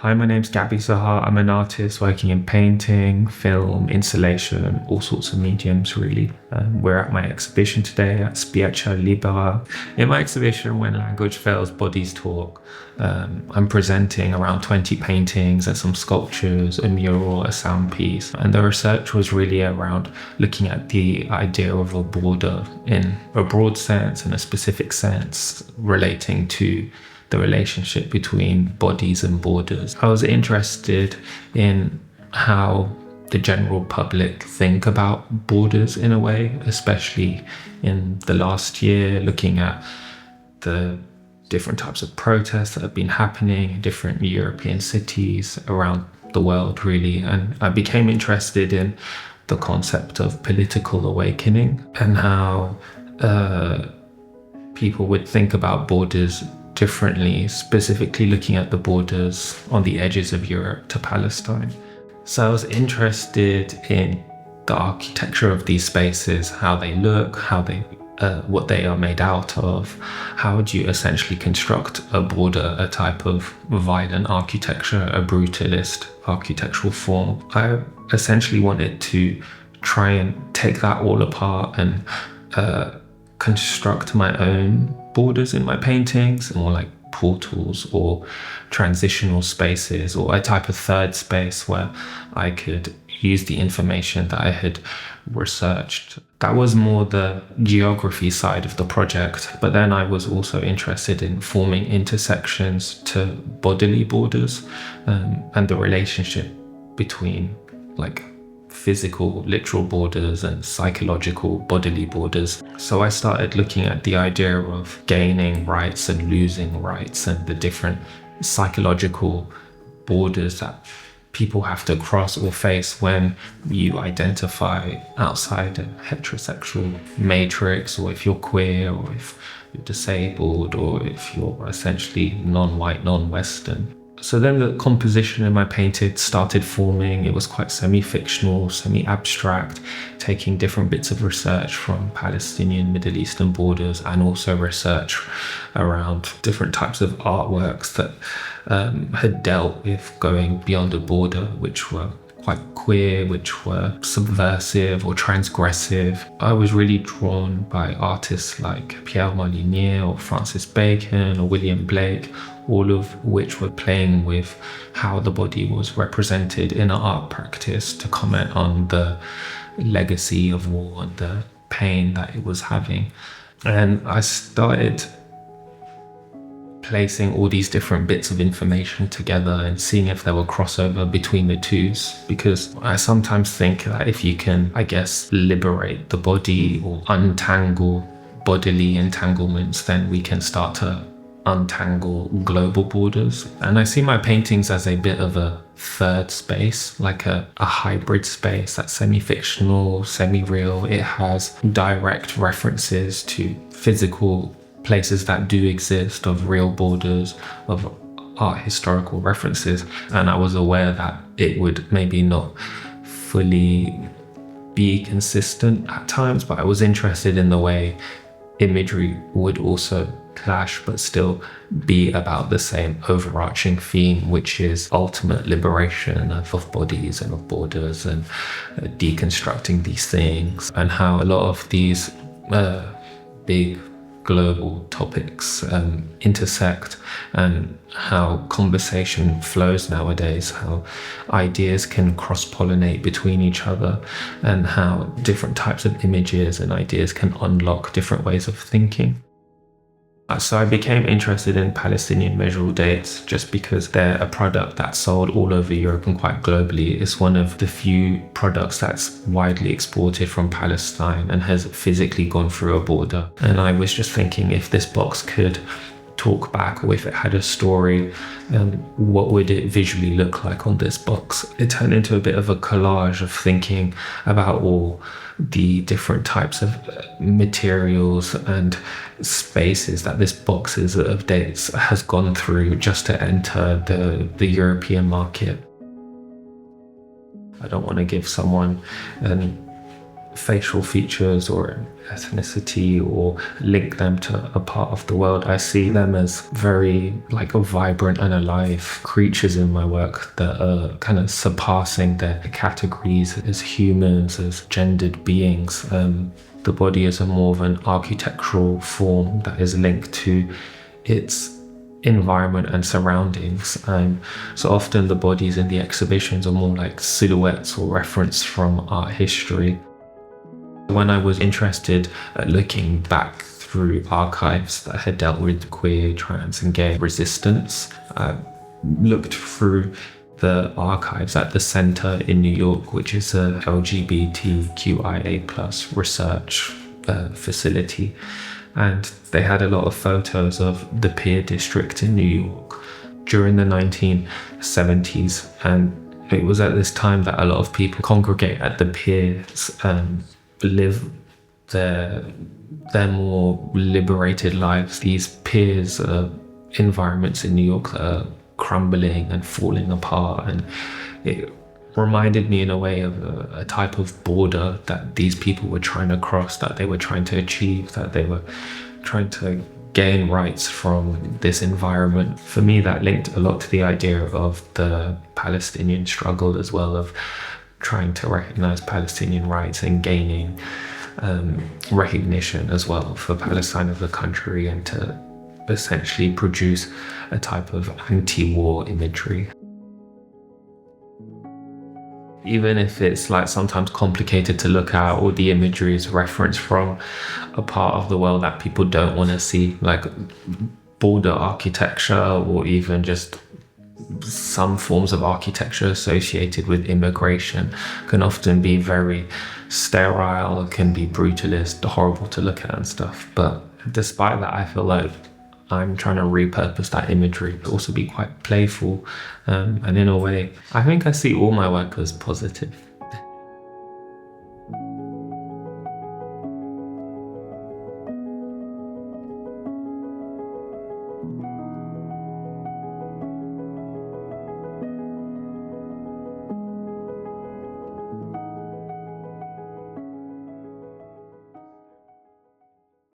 Hi, my name's GABY SAHHAR. I'm an artist working in painting, film, installation, all sorts of mediums really. We're at my exhibition today at Spiaggia Libera. In my exhibition, When Language Fails, Bodies Talk, I'm presenting around 20 paintings and some sculptures, a mural, a sound piece. And the research was really around looking at the idea of a border in a broad sense and a specific sense relating to the relationship between bodies and borders. I was interested in how the general public think about borders in a way, especially in the last year, looking at the different types of protests that have been happening in different European cities around the world, really. And I became interested in the concept of political awakening and how people would think about borders differently, specifically looking at the borders on the edges of Europe to Palestine. So I was interested in the architecture of these spaces, how they look, what they are made out of. How do you essentially construct a border, a type of violent architecture, a brutalist architectural form? I essentially wanted to try and take that all apart and construct my own borders in my paintings, more like portals or transitional spaces, or a type of third space where I could use the information that I had researched. That was more the geography side of the project, but then I was also interested in forming intersections to bodily borders, and the relationship between like physical, literal borders and psychological, bodily borders. So I started looking at the idea of gaining rights and losing rights and the different psychological borders that people have to cross or face when you identify outside a heterosexual matrix, or if you're queer, or if you're disabled, or if you're essentially non-white, non-Western. So then the composition in my painting started forming. It was quite semi-fictional, semi-abstract, taking different bits of research from Palestinian, Middle Eastern borders, and also research around different types of artworks that had dealt with going beyond a border, which were quite queer, which were subversive or transgressive. I was really drawn by artists like Pierre-Maël Dalle or Francis Bacon or William Blake, all of which were playing with how the body was represented in an art practice to comment on the legacy of war and the pain that it was having. And I started placing all these different bits of information together and seeing if there were crossover between the twos, because I sometimes think that if you can, I guess, liberate the body or untangle bodily entanglements, then we can start to untangle global borders. And I see my paintings as a bit of a third space, like a hybrid space that's semi-fictional, semi-real. It has direct references to physical places that do exist, of real borders, of art historical references. And I was aware that it would maybe not fully be consistent at times, but I was interested in the way imagery would also clash but still be about the same overarching theme, which is ultimate liberation of bodies and of borders, and deconstructing these things, and how a lot of these big global topics intersect, and how conversation flows nowadays, how ideas can cross-pollinate between each other, and how different types of images and ideas can unlock different ways of thinking. So I became interested in Palestinian measurable dates just because they're a product that's sold all over Europe and quite globally. It's one of the few products that's widely exported from Palestine and has physically gone through a border. And I was just thinking, if this box could talk back, or if it had a story, what would it visually look like on this box? It turned into a bit of a collage of thinking about all the different types of materials and spaces that this box of dates has gone through just to enter the European market. I don't want to give someone facial features or ethnicity or link them to a part of the world. I see them as very like vibrant and alive creatures in my work that are kind of surpassing their categories as humans, as gendered beings. The body is a more of an architectural form that is linked to its environment and surroundings. So often the bodies in the exhibitions are more like silhouettes or reference from art history. When I was interested at looking back through archives that had dealt with queer, trans and gay resistance, I looked through the archives at the Center in New York, which is a LGBTQIA+ research facility. And they had a lot of photos of the Pier District in New York during the 1970s. And it was at this time that a lot of people congregate at the piers and live their more liberated lives. These piers are environments in New York that are crumbling and falling apart, and it reminded me in a way of a type of border that these people were trying to cross, that they were trying to achieve, that they were trying to gain rights from this environment. For me, that linked a lot to the idea of the Palestinian struggle as well, of trying to recognize Palestinian rights and gaining recognition as well for Palestine as a country, and to essentially produce a type of anti-war imagery. Even if it's like sometimes complicated to look at, or the imagery is referenced from a part of the world that people don't want to see, like border architecture, or even just some forms of architecture associated with immigration, can often be very sterile, can be brutalist, horrible to look at and stuff. But despite that, I feel like I'm trying to repurpose that imagery to also be quite playful, and in a way, I think I see all my work as positive.